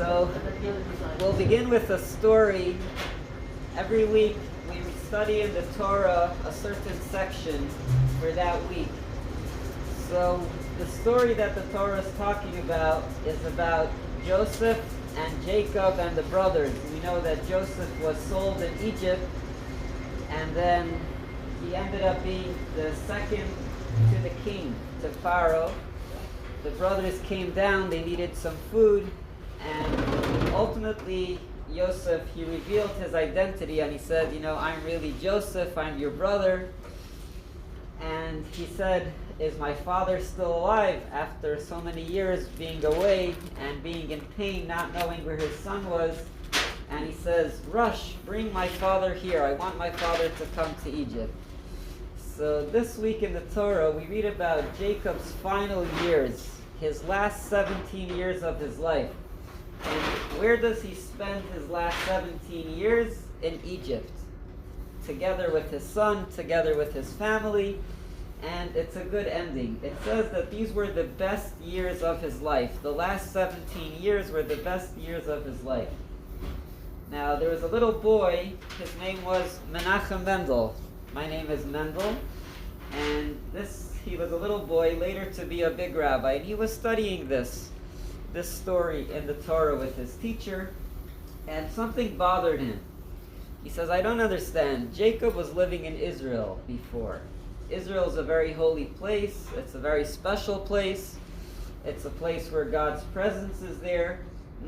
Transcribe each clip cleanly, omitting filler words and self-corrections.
So we'll begin with a story. Every week we study in the Torah a certain section for that week. So the story that the Torah is talking about is about Joseph and Jacob and the brothers. We know that Joseph was sold in Egypt, and then he ended up being the second to the king, to Pharaoh. The brothers came down, they needed some food, and ultimately Joseph, he revealed his identity, and he said, I'm really Joseph, I'm your brother. And he said, is my father still alive after so many years being away and being in pain, not knowing where his son was? And he says, rush, bring my father here. I want my father to come to Egypt. So this week in the Torah, we read about Jacob's final years, his last 17 years of his life. And where does he spend his last 17 years? In Egypt, together with his son, together with his family. And it's a good ending. It says that these were the best years of his life. The last 17 years were the best years of his life. Now, there was a little boy, his name was Menachem Mendel. My name is Mendel. And he was a little boy, later to be a big rabbi. And he was studying this story in the Torah with his teacher. And something bothered him. He says, I don't understand. Jacob was living in Israel before. Israel is a very holy place. It's a very special place. It's a place where God's presence is there.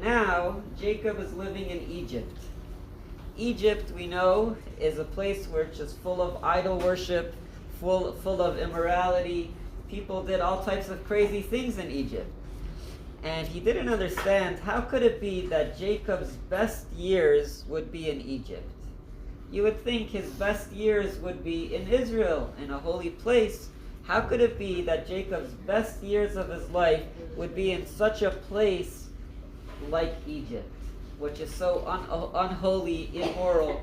Now, Jacob is living in Egypt. Egypt, we know, is a place which is full of idol worship, full of immorality. People did all types of crazy things in Egypt. And he didn't understand, how could it be that Jacob's best years would be in Egypt? You would think his best years would be in Israel, in a holy place. How could it be that Jacob's best years of his life would be in such a place like Egypt, which is so unholy, immoral?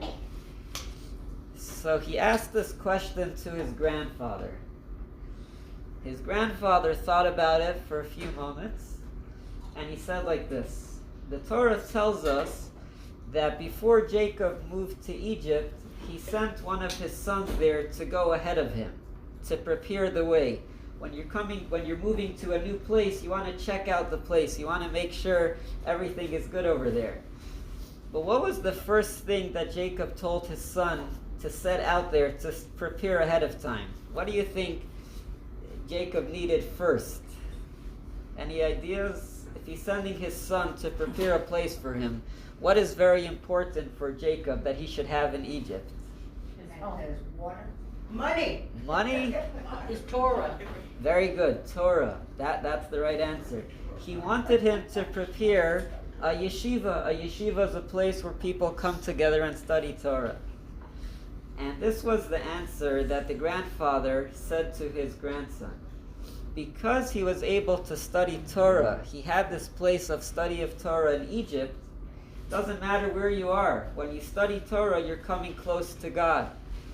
So he asked this question to his grandfather. His grandfather thought about it for a few moments, and he said like this. The Torah tells us that before Jacob moved to Egypt, he sent one of his sons there to go ahead of him, to prepare the way. When you're moving to a new place, you want to check out the place. You want to make sure everything is good over there. But what was the first thing that Jacob told his son to set out there to prepare ahead of time? What do you think Jacob needed first? Any ideas? If he's sending his son to prepare a place for him, what is very important for Jacob that he should have in Egypt? Water. Money. Money? His Torah. Very good, Torah. That's the right answer. He wanted him to prepare a yeshiva. A yeshiva is a place where people come together and study Torah. And this was the answer that the grandfather said to his grandson. Because he was able to study Torah, he had this place of study of Torah in Egypt. Doesn't matter where you are. When you study Torah, you're coming close to God.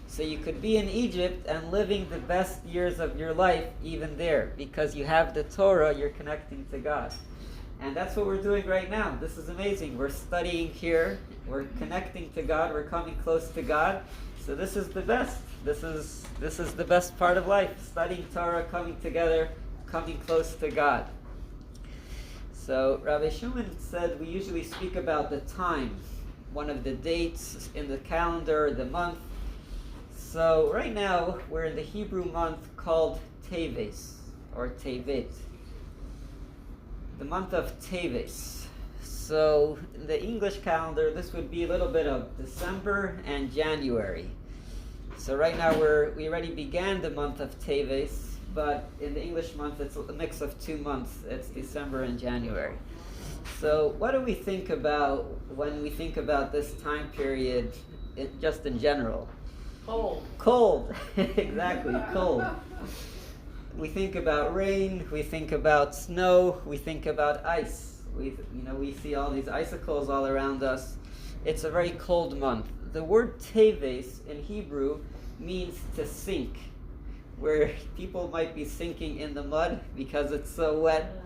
So you could be in Egypt and living the best years of your life even there. Because you have the Torah, you're connecting to God. And that's what we're doing right now. This is amazing. We're studying here. We're connecting to God. We're coming close to God. So this is the best. This is the best part of life. Studying Torah, coming together, coming close to God. So Rabbi Shuman said we usually speak about the time, one of the dates in the calendar, the month. So right now we're in the Hebrew month called Teves, or Tevet. The month of Teves. So in the English calendar, this would be a little bit of December and January. So right now we already began the month of Teves, but in the English month, it's a mix of 2 months. It's December and January. So what do we think about when we think about this time period, just in general? Cold. Exactly, cold. We think about rain, we think about snow, we think about ice. We see all these icicles all around us. It's a very cold month. The word Teves in Hebrew means to sink, where people might be sinking in the mud because it's so wet.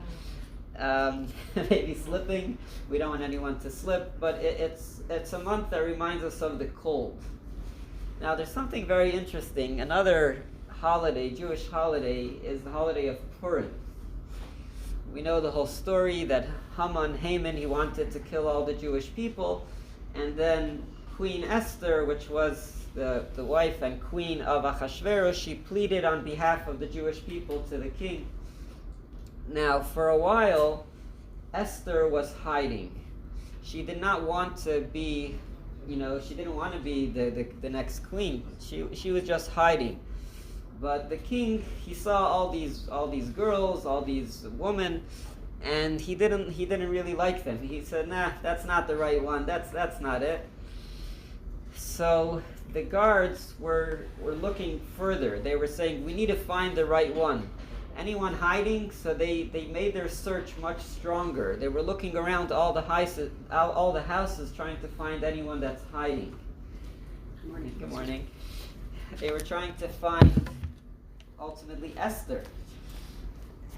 maybe slipping. We don't want anyone to slip, but it's a month that reminds us of the cold. Now, there's something very interesting. Another holiday, Jewish holiday, is the holiday of Purim. We know the whole story that Haman, he wanted to kill all the Jewish people, and then Queen Esther, which was the wife and queen of Achashverosh, she pleaded on behalf of the Jewish people to the king. Now, for a while, Esther was hiding. She did not want to be, she didn't want to be the next queen. She was just hiding. But the king, he saw all these girls, all these women, and he didn't really like them. He said, "Nah, that's not the right one. That's not it." So the guards were looking further. They were saying, "We need to find the right one. Anyone hiding?" So they made their search much stronger. They were looking around all the houses trying to find anyone that's hiding. Good morning. Good morning. They were trying to find, ultimately, Esther.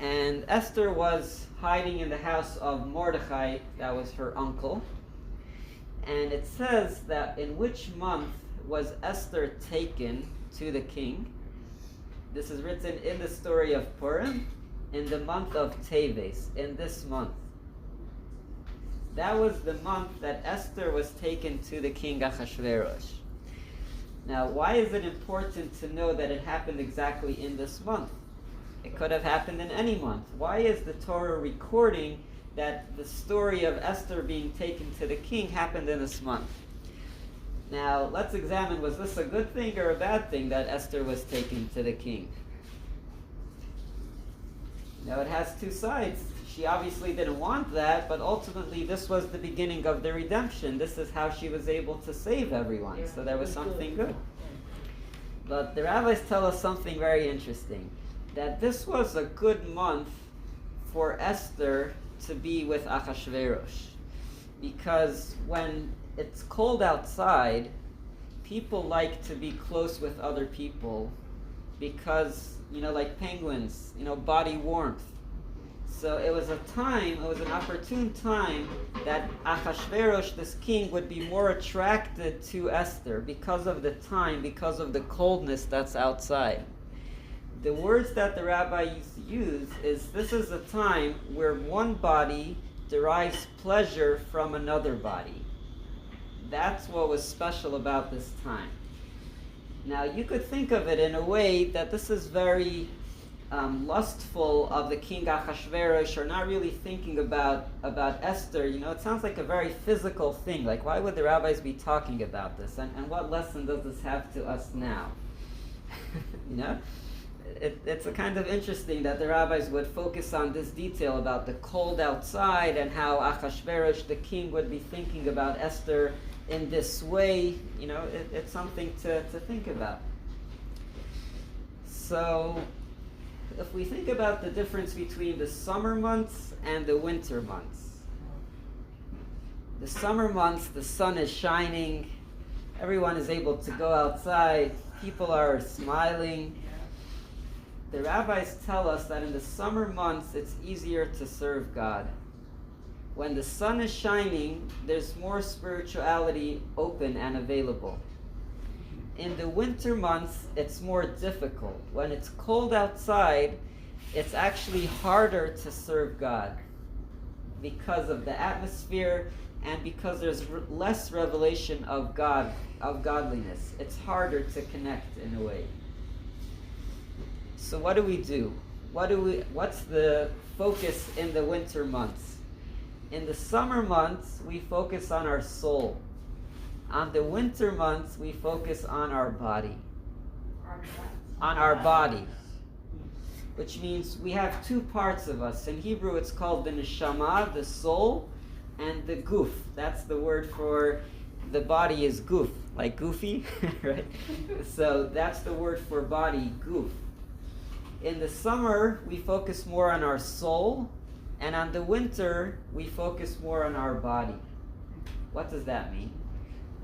And Esther was hiding in the house of Mordechai, that was her uncle. And it says that in which month was Esther taken to the king? This is written in the story of Purim, in the month of Teves, in this month. That was the month that Esther was taken to the king Achashverosh. Now, why is it important to know that it happened exactly in this month? It could have happened in any month. Why is the Torah recording that the story of Esther being taken to the king happened in this month? Now, let's examine, was this a good thing or a bad thing that Esther was taken to the king? Now, it has two sides. She obviously didn't want that, but ultimately this was the beginning of the redemption. This is how she was able to save everyone. Yeah, so there was something good. Yeah. But the rabbis tell us something very interesting, that this was a good month for Esther to be with Achashverosh. Because when it's cold outside, people like to be close with other people because, like penguins, body warmth. So it was an opportune time that Achashverosh, this king, would be more attracted to Esther because of the time, because of the coldness that's outside. The words that the rabbi used to use is, this is a time where one body derives pleasure from another body. That's what was special about this time. Now, you could think of it in a way that this is very lustful of the king Achashverosh, or not really thinking about Esther. It sounds like a very physical thing. Like, why would the rabbis be talking about this? And what lesson does this have to us now? It's a kind of interesting that the rabbis would focus on this detail about the cold outside and how Achashverosh, the king, would be thinking about Esther in this way. It's something to think about. So, if we think about the difference between the summer months and the winter months. The summer months, the sun is shining, everyone is able to go outside, people are smiling. The rabbis tell us that in the summer months, it's easier to serve God. When the sun is shining, there's more spirituality open and available. In the winter months, it's more difficult. When it's cold outside, it's actually harder to serve God because of the atmosphere and because there's less revelation of God, of godliness. It's harder to connect in a way. So what do? What's the focus in the winter months? In the summer months, we focus on our soul. On the winter months, we focus on our body. On our body. Which means we have two parts of us. In Hebrew, it's called the neshama, the soul, and the guf. That's the word for the body is guf, like goofy, right? So that's the word for body, guf. In the summer, we focus more on our soul, and on the winter, we focus more on our body. What does that mean?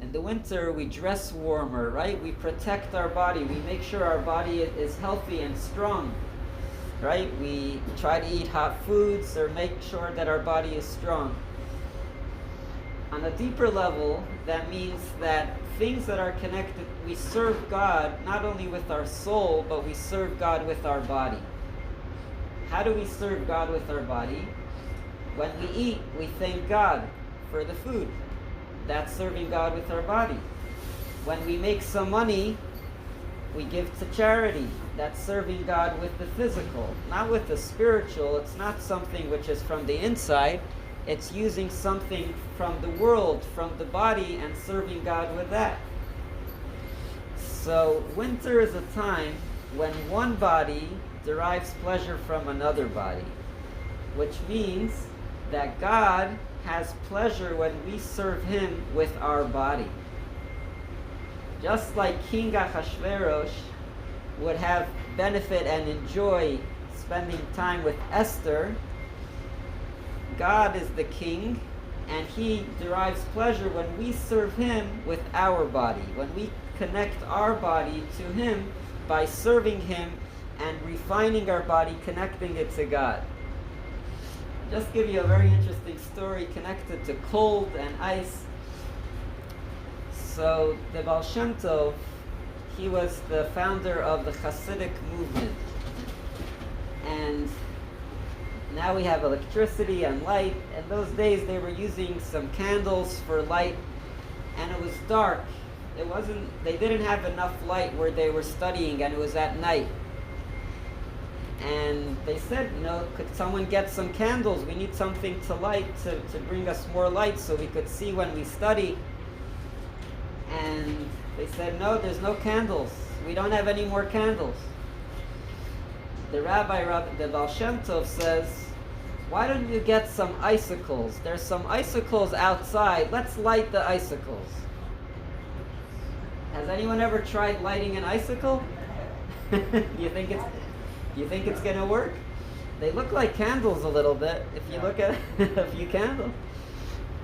In the winter, we dress warmer, right? We protect our body. We make sure our body is healthy and strong. right? We try to eat hot foods or make sure that our body is strong. On a deeper level, that means that things that are connected, we serve God not only with our soul, but we serve God with our body. How do we serve God with our body? When we eat, we thank God for the food. That's serving God with our body. When we make some money, we give to charity. That's serving God with the physical, not with the spiritual. It's not something which is from the inside. It's using something from the world, from the body, and serving God with that. So winter is a time when one body derives pleasure from another body, which means that God has pleasure when we serve Him with our body. Just like King Ahasuerus would have benefit and enjoy spending time with Esther, God is the king, and He derives pleasure when we serve Him with our body, when we connect our body to Him by serving Him and refining our body, connecting it to God. Just give you a very interesting story connected to cold and ice. So the Baal Shem Tov, he was the founder of the Hasidic movement. And now we have electricity and light. In those days they were using some candles for light, and it was dark. They didn't have enough light where they were studying, and it was at night. And they said, could someone get some candles? We need something to light to bring us more light so we could see when we study. And they said, no, there's no candles. We don't have any more candles. The the Baal Shem Tov says, why don't you get some icicles? There's some icicles outside. Let's light the icicles. Has anyone ever tried lighting an icicle? You think it's gonna work? They look like candles a little bit if you look at a few candles.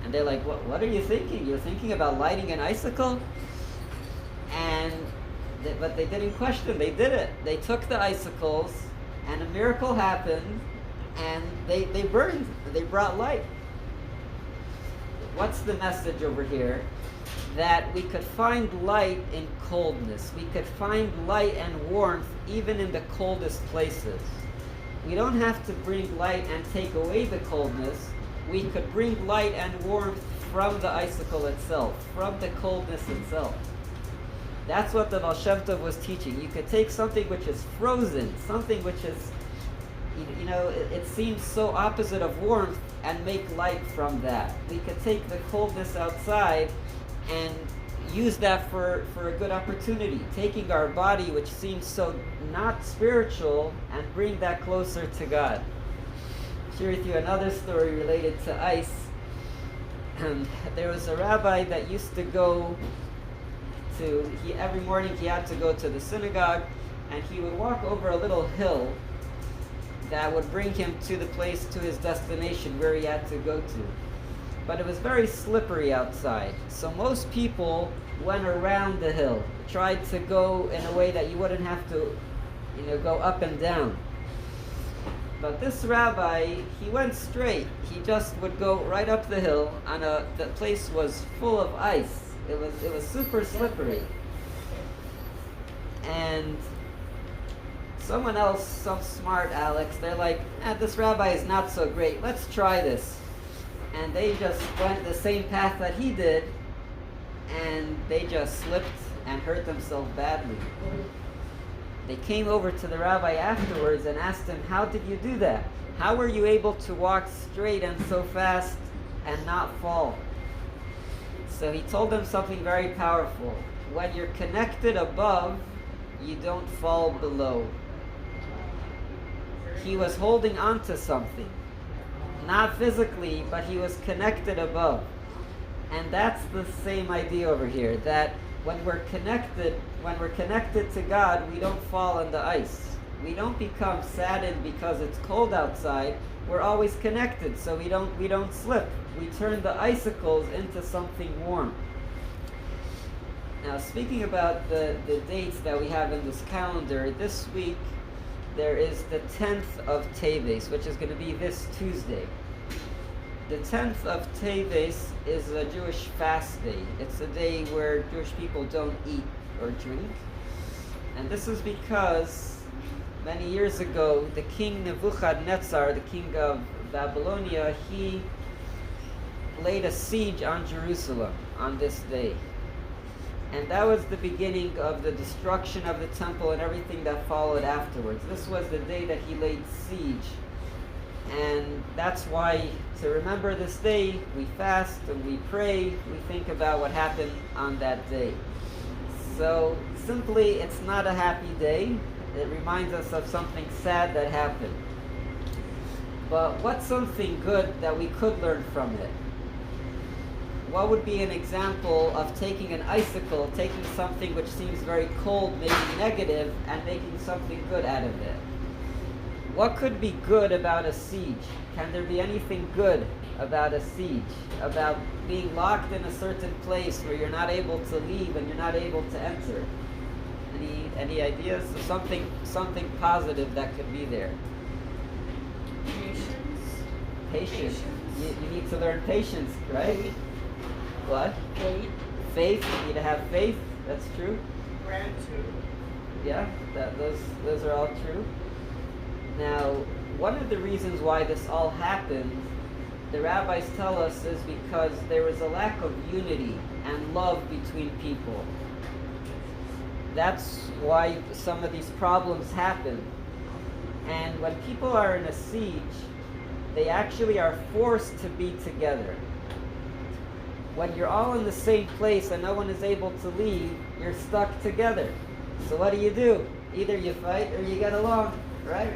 And they're like, what are you thinking? You're thinking about lighting an icicle? But they didn't question. They did it. They took the icicles, and a miracle happened, and they burned. They brought light. What's the message over here? That we could find light in coldness. We could find light and warmth even in the coldest places. We don't have to bring light and take away the coldness. We could bring light and warmth from the icicle itself, from the coldness itself. That's what the Baal Shem Tov was teaching. You could take something which is frozen, something which is, it seems so opposite of warmth, and make light from that. We could take the coldness outside and use that for a good opportunity. Taking our body, which seems so not spiritual, and bring that closer to God. I'll share with you another story related to ice. There was a rabbi that used to go every morning he had to go to the synagogue, and he would walk over a little hill that would bring him to his destination where he had to go to. But it was very slippery outside, so most people went around the hill, tried to go in a way that you wouldn't have to, go up and down. But this rabbi, he went straight. He just would go right up the hill, and the place was full of ice. It was super slippery. And someone else, some smart Alex, they're like, this rabbi is not so great. Let's try this. And they just went the same path that he did, and they just slipped and hurt themselves badly. They came over to the rabbi afterwards and asked him, how did you do that? How were you able to walk straight and so fast and not fall? So he told them something very powerful. When you're connected above, you don't fall below. He was holding on to something. Not physically, but he was connected above. And that's the same idea over here, that when we're connected to God, we don't fall on the ice. We don't become saddened because it's cold outside. We're always connected, so we don't slip. We turn the icicles into something warm. Now, speaking about the dates that we have in this calendar, this week there is the 10th of Teves, which is going to be this Tuesday. The 10th of Teves is a Jewish fast day. It's a day where Jewish people don't eat or drink. And this is because many years ago, the king Nebuchadnezzar, the king of Babylonia, he laid a siege on Jerusalem on this day. And that was the beginning of the destruction of the temple and everything that followed afterwards. This was the day that he laid siege. And that's why, to remember this day, we fast and we pray, we think about what happened on that day. So, simply, it's not a happy day. It reminds us of something sad that happened. But what's something good that we could learn from it? What would be an example of taking an icicle, taking something which seems very cold, maybe negative, and making something good out of it? What could be good about a siege? Can there be anything good about a siege? About being locked in a certain place where you're not able to leave and you're not able to enter? Any ideas of something positive that could be there? Patience. You need to learn patience, right? What? Faith. You need to have faith. That's true. Gratitude. Yeah, those are all true. Now, one of the reasons why this all happened, the rabbis tell us, is because there was a lack of unity and love between people. That's why some of these problems happen. And when people are in a siege, they actually are forced to be together. When you're all in the same place and no one is able to leave, you're stuck together. So what do? Either you fight or you get along, right?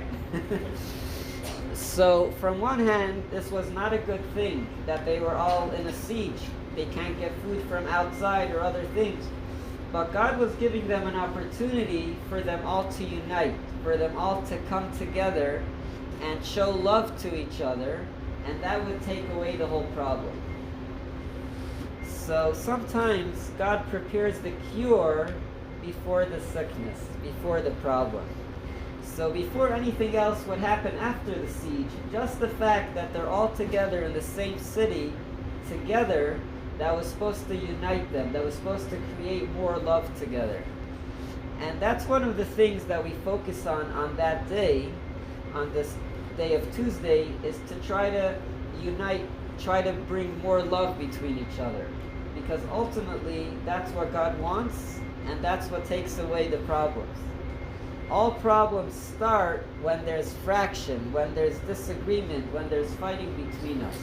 So from one hand, this was not a good thing that they were all in a siege. They can't get food from outside or other things. But God was giving them an opportunity for them all to unite, for them all to come together and show love to each other, and that would take away the whole problem. So sometimes God prepares the cure before the sickness, before the problem. So before anything else would happen after the siege, just the fact that they're all together in the same city, together, that was supposed to unite them, that was supposed to create more love together. And that's one of the things that we focus on that day, on this day of Tuesday, is to try to unite, try to bring more love between each other. Because ultimately, that's what God wants, and that's what takes away the problems. All problems start when there's fraction, when there's disagreement, when there's fighting between us.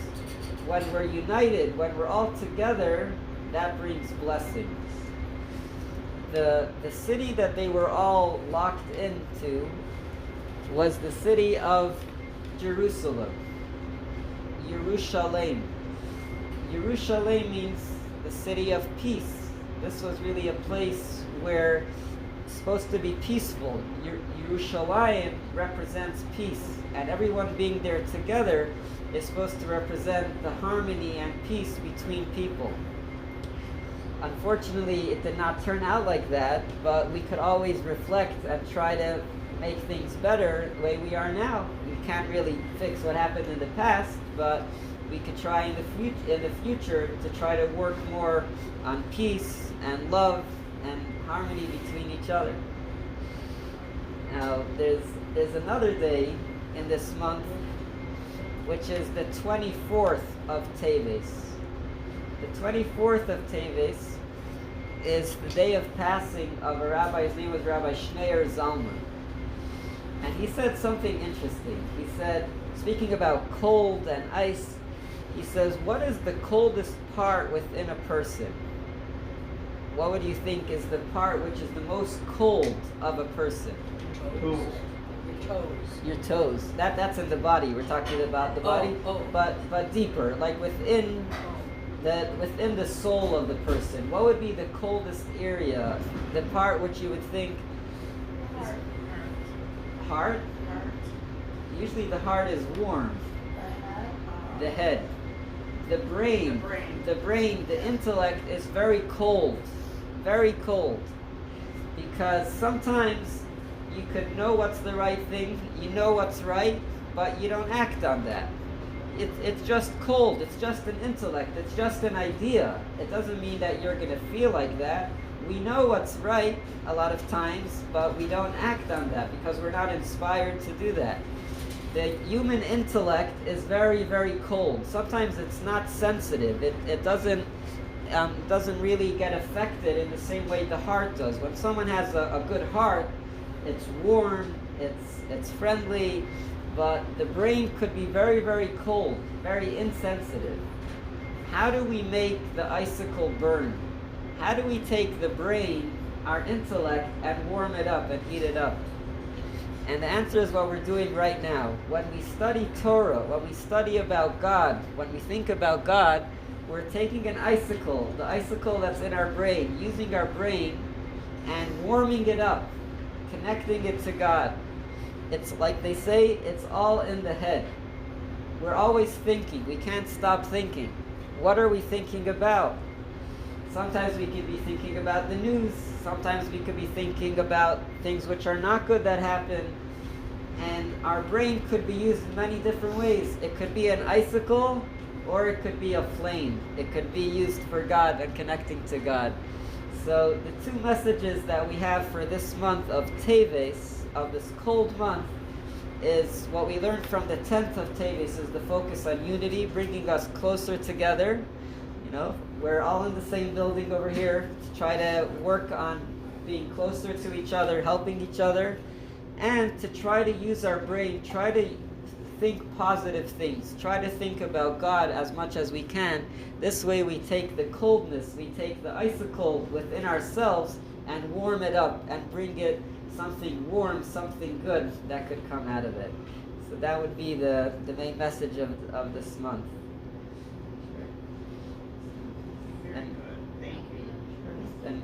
When we're united, when we're all together, that brings blessings. The city that they were all locked into was the city of Jerusalem. Yerushalayim. Yerushalayim means the city of peace. This was really a place where it's supposed to be peaceful. Yerushalayim represents peace, and everyone being there together is supposed to represent the harmony and peace between people. Unfortunately, it did not turn out like that, but we could always reflect and try to make things better the way we are now. We can't really fix what happened in the past, but we could try in the future to try to work more on peace and love and harmony between each other. Now, there's another day in this month, which is the 24th of Teves. The 24th of Teves is the day of passing of a rabbi. His name was Rabbi Shneir Zalman. And he said something interesting. He said, speaking about cold and ice, he says, what is the coldest part within a person? What would you think is the part which is the most cold of a person? Toes. Your toes. Your toes. That's in the body. We're talking about the body, but deeper, like within the soul of the person. What would be the coldest area? The part which you would think is heart. Usually the heart is warm. The head. The brain. The intellect is very cold. Very cold. Because sometimes you could know what's the right thing, you know what's right, but you don't act on that. It's just cold, it's just an intellect, it's just an idea. It doesn't mean that you're going to feel like that. We know what's right a lot of times, but we don't act on that because we're not inspired to do that. The human intellect is very, very cold. Sometimes it's not sensitive. It doesn't really get affected in the same way the heart does. When someone has a good heart, it's warm, it's friendly, but the brain could be very, very cold, very insensitive. How do we make the icicle burn? How do we take the brain, our intellect, and warm it up and heat it up? And the answer is what we're doing right now. When we study Torah, when we study about God, when we think about God, we're taking an icicle, the icicle that's in our brain, using our brain and warming it up, connecting it to God. It's like they say, it's all in the head. We're always thinking. We can't stop thinking. What are we thinking about? Sometimes we could be thinking about the news. Sometimes we could be thinking about things which are not good that happen. And our brain could be used in many different ways. It could be an icicle, or it could be a flame. It could be used for God and connecting to God. So the two messages that we have for this month of Teves, of this cold month, is what we learned from the 10th of Teves is the focus on unity, bringing us closer together. You know, we're all in the same building over here to try to work on being closer to each other, helping each other, and to try to use our brain, try to think positive things, try to think about God as much as we can. This way we take the coldness, we take the icicle within ourselves and warm it up and bring it something warm, something good that could come out of it. So that would be the main message of this month. Very good. Thank you. And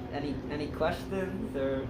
any questions or